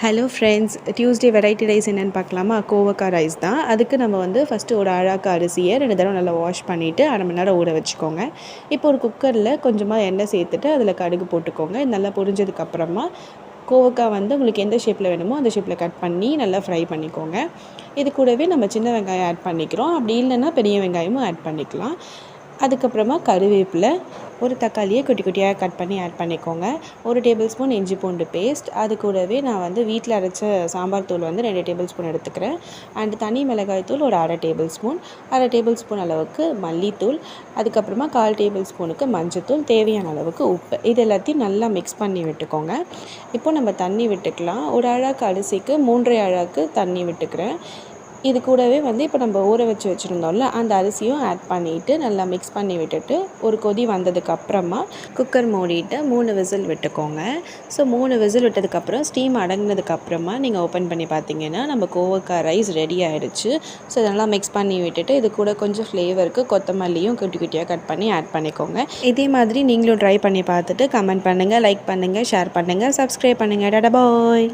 Hello friends, Tuesday variety rice என்னென்னு பார்க்கலாமா? கோவக்காய் ரைஸ் தான். அதுக்கு நம்ம வந்து ஃபஸ்ட்டு ஒரு அழாக்கு அரிசியை 2 தடவை நல்லா வாஷ் பண்ணிவிட்டு 1/2 மணி நேரம் ஊற வச்சுக்கோங்க. இப்போ ஒரு குக்கரில் கொஞ்சமாக எண்ணெய் சேர்த்துட்டு அதில் கடுகு போட்டுக்கோங்க. நல்லா பொரிஞ்சதுக்கப்புறமா கோவக்காய் வந்து உங்களுக்கு எந்த ஷேப்பில் வேணுமோ அந்த ஷேப்பில் கட் பண்ணி நல்லா ஃப்ரை பண்ணிக்கோங்க. இது கூடவே நம்ம சின்ன வெங்காயம் ஆட் பண்ணிக்கிறோம். அப்படி இல்லைன்னா பெரிய வெங்காயமும் ஆட் பண்ணிக்கலாம். அதுக்கப்புறமா கருவேப்பிலை, ஒரு தக்காளியை குட்டி குட்டியாக கட் பண்ணி ஆட் பண்ணிக்கோங்க. 1 டேபிள் ஸ்பூன் இஞ்சி பூண்டு பேஸ்ட், அது கூடவே நான் வந்து வீட்டில் அரைச்ச சாம்பார் தூள் வந்து 2 டேபிள் ஸ்பூன் எடுத்துக்கிறேன். அண்ட் தனி மிளகாய் தூள் ஒரு 1/2 டேபிள் ஸ்பூன், 1/2 டேபிள் ஸ்பூன் அளவுக்கு மல்லித்தூள், அதுக்கப்புறமா 1/4 டேபிள் ஸ்பூனுக்கு மஞ்சத்தூள், தேவையான அளவுக்கு உப்பு. இது எல்லாத்தையும் நல்லா மிக்ஸ் பண்ணி விட்டுக்கோங்க. இப்போ நம்ம தண்ணி விட்டுக்கலாம். ஒரு அழாக்கு அரிசிக்கு 3 அழாக்கு தண்ணி விட்டுக்கிறேன். இது கூடவே வந்து இப்போ நம்ம ஊற வச்சுருந்தோம்ல அந்த அரிசியும் ஆட் பண்ணிவிட்டு நல்லா மிக்ஸ் பண்ணி விட்டுட்டு ஒரு கொதி வந்ததுக்கப்புறமா குக்கர் மூடிட்டு 3 விசில் விட்டுக்கோங்க. ஸோ 3 விசில் விட்டதுக்கப்புறம் ஸ்டீம் அடங்கினதுக்கப்புறமா நீங்கள் ஓப்பன் பண்ணி பார்த்தீங்கன்னா நம்ம கோவக்காய் ரைஸ் ரெடி ஆகிடுச்சு. ஸோ இதெல்லாம் மிக்ஸ் பண்ணி விட்டுட்டு இது கூட கொஞ்சம் ஃப்ளேவருக்கு கொத்தமல்லியும் குட்டி குட்டியாக கட் பண்ணி ஆட் பண்ணிக்கோங்க. இதே மாதிரி நீங்களும் ட்ரை பண்ணி பார்த்துட்டு கமெண்ட் பண்ணுங்கள், லைக் பண்ணுங்கள், ஷேர் பண்ணுங்கள், சப்ஸ்கிரைப் பண்ணுங்கள். டாடா பாய்.